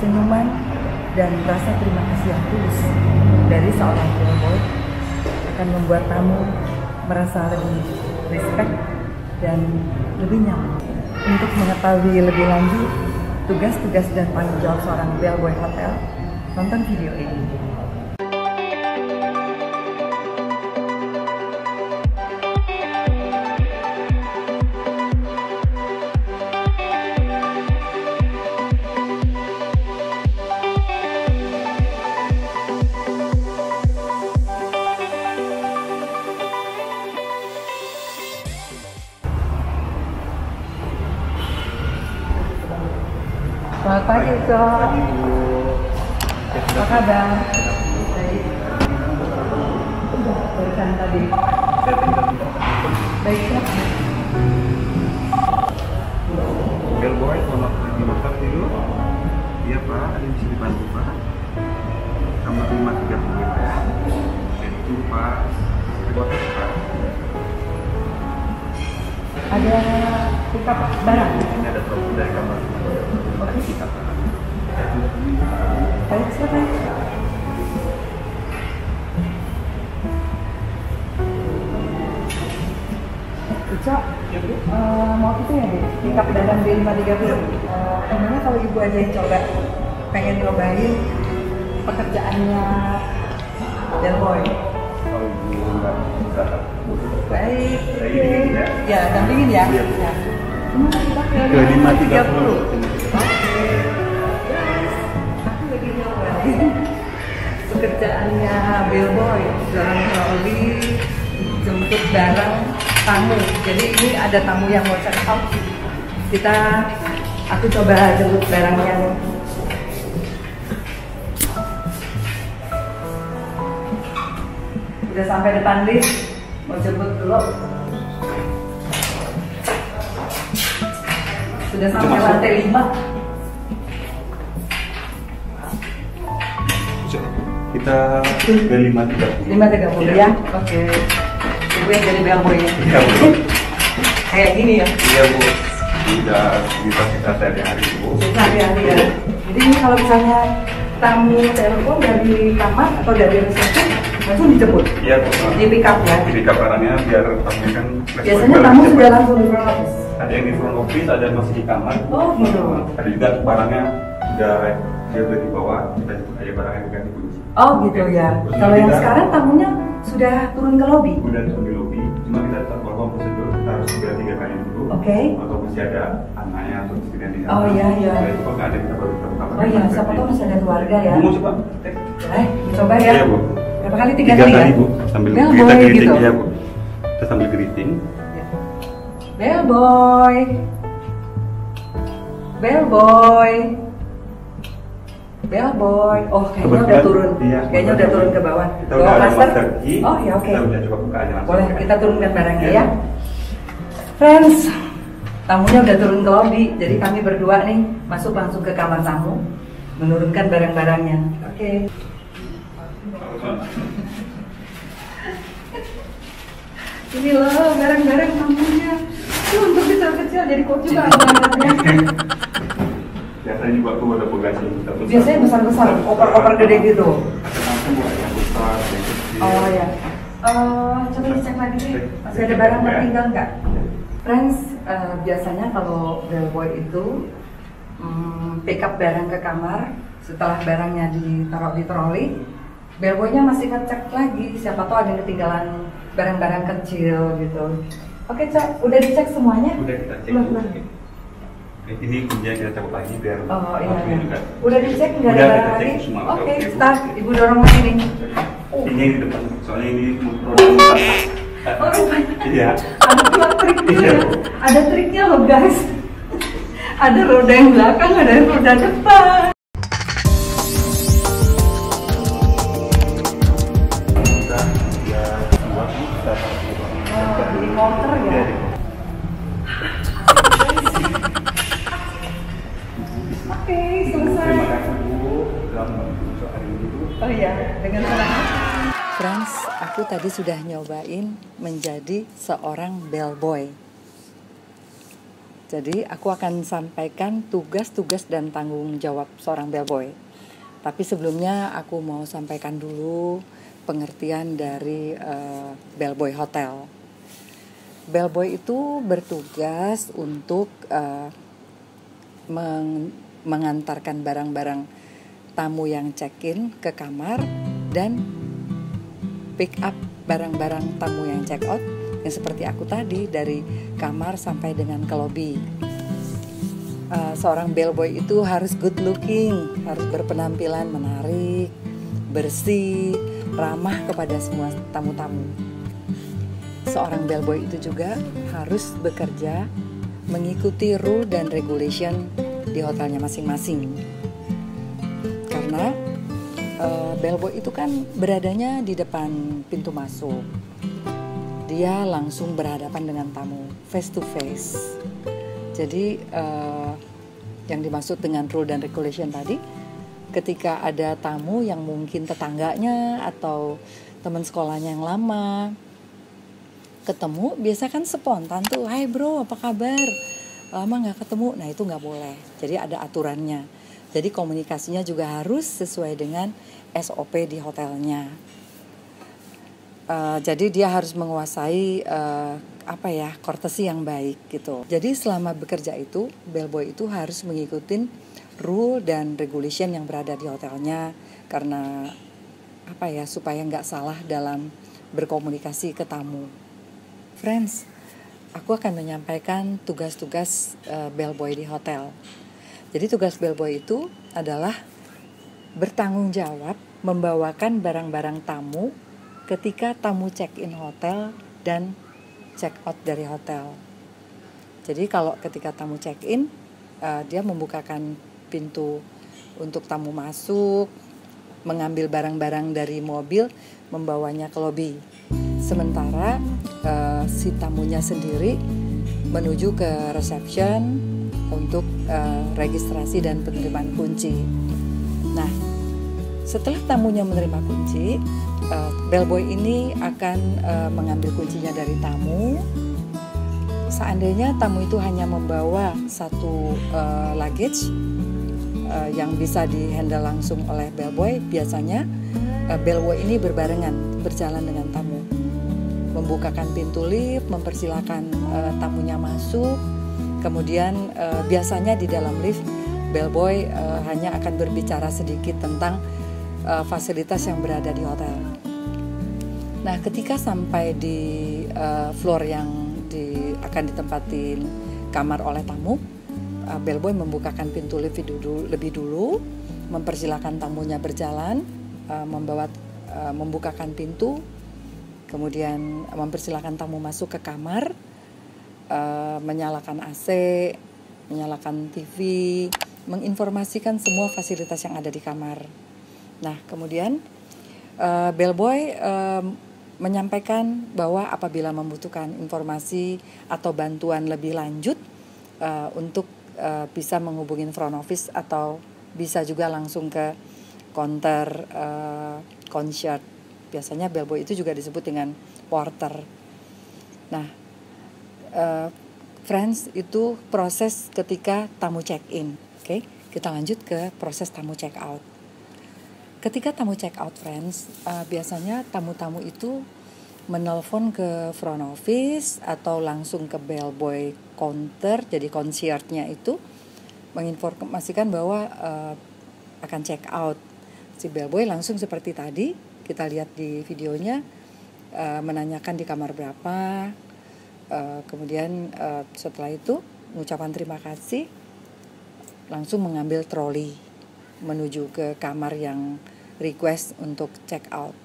senyuman dan rasa terima kasih yang tulus dari seorang bellboy akan membuat tamu merasa lebih respect dan lebih nyaman. Untuk mengetahui lebih lanjut tugas-tugas dan tanggung jawab seorang bellboy hotel, tonton video ini. Selamat pagi, Cok. Apa kabar? Baik. Barusan tadi. Baik, Cok. Bellboy, selamat dimasak dulu. Iya Pak, ada yang bisa dibantu Pak. Kamar 530 ya. Itu Pak. Terima kasih Pak. Ada pickup barang? Ini ada telepon dari kamar. Oke. Kita Pak. Baik, silakan. Cok, mau itu ya, pickup barang B530. Emangnya kalau ibu aja yang coba pengen nyobain pekerjaannya bellboy? Oh, ibu enggak bisa. Baik, Ya. ya dampingin ya. Iya. Ya. Ke 530. Oke. Aku lagi nyobain pekerjaannya bellboy, dalam troli jemput barang tamu. Jadi ini ada tamu yang mau check out. Aku coba jemput barangnya nih. Udah sampai depan lift, mau jemput dulu. Sudah sampai lantai 5. Kita ke 530. 530 ya? Oke. Ibu yang jadi bellboy ya? Iya Bu. Kayak gini ya? Iya Bu. Tidak bisa kita sehari-hari Bu. Sehari-hari ya? Jadi ini kalau misalnya tamu telepon dari kamar atau dari resepsi langsung dijemput? Iya Bu. Di pick up ya? Di pick up barangnya biar tamunya kan Biasanya tamu sudah langsung di front office? Ada yang di front office, ada yang masih di kamar. Oh gitu? Ada juga barangnya udah dia udah dibawa, kita jemput aja barangnya bukan di kunci. Oh gitu ya? Kalau yang sekarang tamunya sudah turun ke lobby? Udah turun di lobby, cuma kita tetap melakukan prosedur, kita harus segera 3 kali dulu. Oke. Atau masih ada anaknya atau istrinya di sana. Oh iya iya. Setelah itu kalau nggak ada kita baru kita buka. Oh iya, siapa tahu masih ada keluarga ya? Mau coba? Coba ya? Iya Bu. Berapa kali? 3 3 kali ya? kali Bu, sambil Bellboy kita greeting gitu? ya Bu. Kita sambil greeting. Bellboy, bellboy, bellboy. Oh kayaknya udah turun. Iya, Kayaknya udah turun ke bawah. Kita udah ada master key. Oh ya oke. Kita udah coba buka aja langsung. Boleh kita turunkan barangnya Iya. ya. Friends, tamunya udah turun ke lobby. Jadi kami berdua nih masuk langsung ke kamar tamu, menurunkan barang-barangnya. Oke. Ini loh barang-barang tamunya. Untuk kecil-kecil jadi kok juga barangnya. Biasanya juga tuh ada bagasi. Biasanya besar-besar, koper-koper gede gitu. Langsung buat yang besar, yang kecil. Oh ya. Coba dicek lagi deh. Masih ada barang tertinggal nggak? Friends, biasanya kalau bellboy itu pick up barang ke kamar, setelah barangnya ditaruh di troli, bellboynya masih ngecek lagi. Siapa tahu ada yang ketinggalan barang-barang kecil gitu. Oke, Cak, udah dicek semuanya? Udah kita cek. Ini kuncinya kita cabut lagi biar Oh iya, waktunya iya. juga. Udah dicek nggak ada Udah, barang kita cek lagi? semua. Oke, Oke, Bu. start. Ibu dorong lagi nih. Ini di depan, soalnya ini produk. Oh, rupanya. Iya. Ada pula triknya Iya, ya. Bu. Ada triknya loh guys. Ada roda yang belakang, ada yang roda depan. Di motor ya. Oke, selesai. Terima kasih Bu. Selamat untuk hari ini Bu. Oh iya, dengan senang hati. Friends, aku tadi sudah nyobain menjadi seorang bellboy. Jadi aku akan sampaikan tugas-tugas dan tanggung jawab seorang bellboy. Tapi sebelumnya aku mau sampaikan dulu pengertian dari bellboy hotel. Bellboy itu bertugas untuk mengantarkan barang-barang tamu yang check-in ke kamar dan pick up barang-barang tamu yang check-out, yang seperti aku tadi, dari kamar sampai dengan ke lobby. Seorang bellboy itu harus good looking, harus berpenampilan menarik, bersih, ramah kepada semua tamu-tamu. Seorang bellboy itu juga harus bekerja mengikuti rule dan regulation di hotelnya masing-masing. Karena bellboy itu kan beradanya di depan pintu masuk. Dia langsung berhadapan dengan tamu, face to face. Jadi yang dimaksud dengan rule dan regulation tadi, ketika ada tamu yang mungkin tetangganya atau teman sekolahnya yang lama ketemu, biasa kan spontan tuh, "Hai bro, apa kabar? Lama gak ketemu." Nah itu gak boleh, jadi ada aturannya. Jadi komunikasinya juga harus sesuai dengan SOP di hotelnya. Jadi dia harus menguasai courtesy yang baik gitu. Jadi selama bekerja itu, bellboy itu harus mengikuti rule dan regulation yang berada di hotelnya, karena supaya nggak salah dalam berkomunikasi ke tamu. Friends, aku akan menyampaikan tugas-tugas bellboy di hotel. Jadi tugas bellboy itu adalah bertanggung jawab membawakan barang-barang tamu ketika tamu check-in hotel dan check-out dari hotel. Jadi kalau ketika tamu check-in, dia membukakan pintu untuk tamu masuk, mengambil barang-barang dari mobil, membawanya ke lobi. Sementara si tamunya sendiri menuju ke reception untuk registrasi dan penerimaan kunci. Nah, setelah tamunya menerima kunci, bellboy ini akan mengambil kuncinya dari tamu. Seandainya tamu itu hanya membawa satu luggage yang bisa dihandle langsung oleh bellboy, biasanya bellboy ini berbarengan berjalan dengan tamu, membukakan pintu lift, mempersilahkan tamunya masuk. Kemudian biasanya di dalam lift bellboy hanya akan berbicara sedikit tentang fasilitas yang berada di hotel. Nah, ketika sampai di floor yang akan ditempatin kamar oleh tamu, bellboy membukakan pintu lift lebih dulu, mempersilahkan tamunya berjalan, membukakan pintu, kemudian mempersilahkan tamu masuk ke kamar, menyalakan AC, menyalakan TV, menginformasikan semua fasilitas yang ada di kamar. Nah, kemudian bellboy menyampaikan bahwa apabila membutuhkan informasi atau bantuan lebih lanjut untuk bisa menghubungi front office atau bisa juga langsung ke counter concierge. Biasanya bellboy itu juga disebut dengan porter. Nah, friends, itu proses ketika tamu check-in. Oke, kita lanjut ke proses tamu check-out. Ketika tamu check-out, friends, biasanya tamu-tamu itu menelpon ke front office atau langsung ke bellboy counter, jadi concierge-nya itu menginformasikan bahwa akan check-out. Si bellboy langsung seperti tadi, kita lihat di videonya, menanyakan di kamar berapa, kemudian setelah itu mengucapkan terima kasih, langsung mengambil troli menuju ke kamar yang request untuk check out.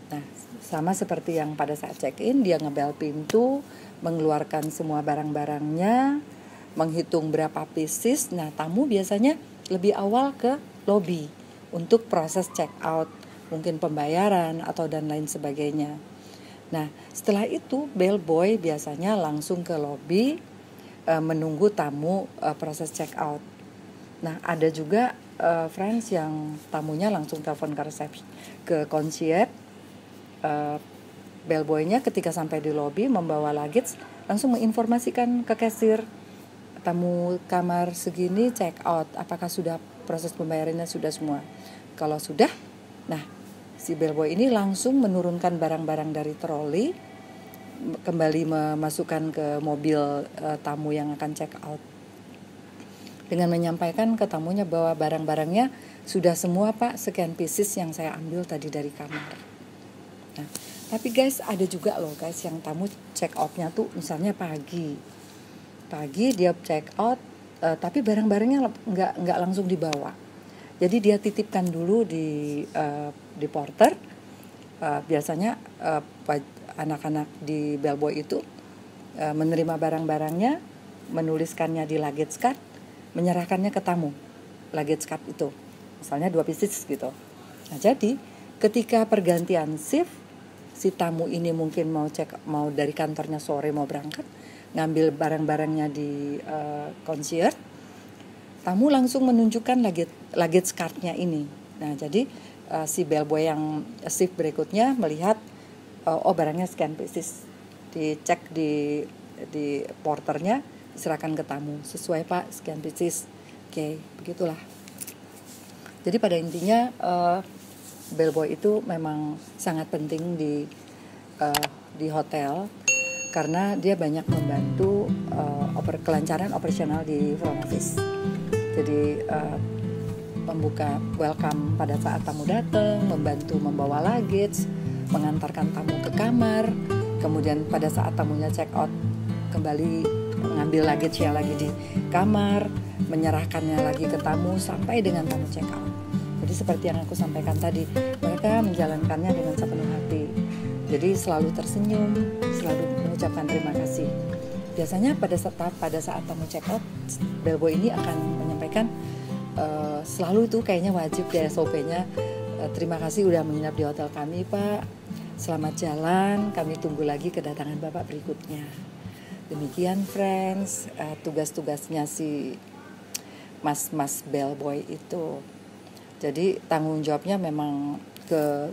Nah, sama seperti yang pada saat check in, dia ngebel pintu, mengeluarkan semua barang-barangnya, menghitung berapa pieces. Nah, tamu biasanya lebih awal ke lobby untuk proses check out, mungkin pembayaran atau dan lain sebagainya. Nah, setelah itu bellboy biasanya langsung ke lobby menunggu tamu proses check out. Nah, ada juga friends yang tamunya langsung telepon ke resepsi, ke concierge. Bellboynya ketika sampai di lobby membawa luggage langsung menginformasikan ke kasir tamu kamar segini check out, apakah sudah proses pembayarannya sudah semua. Kalau sudah, nah si bellboy ini langsung menurunkan barang-barang dari troli, kembali memasukkan ke mobil tamu yang akan check out, dengan menyampaikan ke tamunya bahwa barang-barangnya sudah semua Pak, sekian pieces yang saya ambil tadi dari kamar. Nah, tapi guys ada juga loh guys yang tamu check outnya tuh misalnya pagi dia check out, tapi barang-barangnya nggak langsung dibawa. Jadi dia titipkan dulu di porter. Biasanya anak-anak di bellboy itu menerima barang-barangnya, menuliskannya di luggage card, menyerahkannya ke tamu luggage card itu, misalnya 2 pieces gitu. Nah jadi ketika pergantian shift, si tamu ini mungkin mau dari kantornya sore mau berangkat, ngambil barang-barangnya di concierge, tamu langsung menunjukkan luggage card-nya ini. Nah jadi si bellboy yang shift berikutnya melihat barangnya sekian pieces, dicek di porternya, diserahkan ke tamu, sesuai Pak sekian pieces. Oke, begitulah. Jadi pada intinya bellboy itu memang sangat penting di hotel, karena dia banyak membantu kelancaran operasional di front office. Jadi membuka welcome pada saat tamu datang, membantu membawa luggage, mengantarkan tamu ke kamar, kemudian pada saat tamunya check out kembali mengambil luggage-nya lagi di kamar, menyerahkannya lagi ke tamu sampai dengan tamu check out. Jadi seperti yang aku sampaikan tadi, mereka menjalankannya dengan sepenuh hati. Jadi selalu tersenyum, selalu mengucapkan terima kasih. Biasanya pada saat tamu check out, bellboy ini akan menyampaikan selalu itu kayaknya wajib deh SOP-nya, terima kasih udah menginap di hotel kami Pak, selamat jalan, kami tunggu lagi kedatangan Bapak berikutnya. Demikian friends, tugas-tugasnya si mas bellboy itu. Jadi tanggung jawabnya memang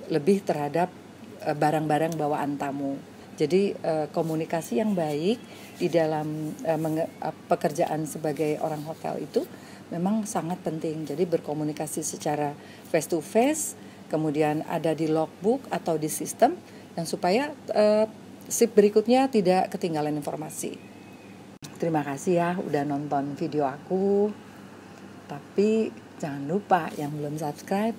lebih terhadap barang-barang bawaan tamu. Jadi komunikasi yang baik di dalam pekerjaan sebagai orang hotel itu memang sangat penting. Jadi berkomunikasi secara face to face, kemudian ada di logbook atau di sistem, dan supaya shift berikutnya tidak ketinggalan informasi. Terima kasih ya udah nonton video aku. Tapi jangan lupa yang belum subscribe.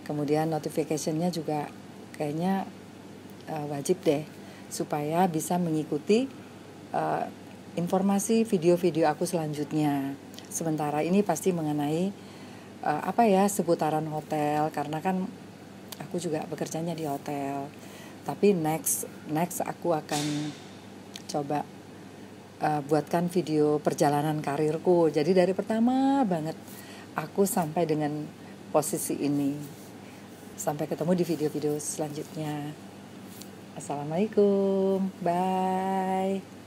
Kemudian notification-nya juga kayaknya wajib deh, supaya bisa mengikuti informasi video-video aku selanjutnya. Sementara ini pasti mengenai seputaran hotel, karena kan aku juga bekerjanya di hotel. Tapi next aku akan coba buatkan video perjalanan karirku. Jadi dari pertama banget aku sampai dengan posisi ini. Sampai ketemu di video-video selanjutnya. Assalamualaikum. Bye.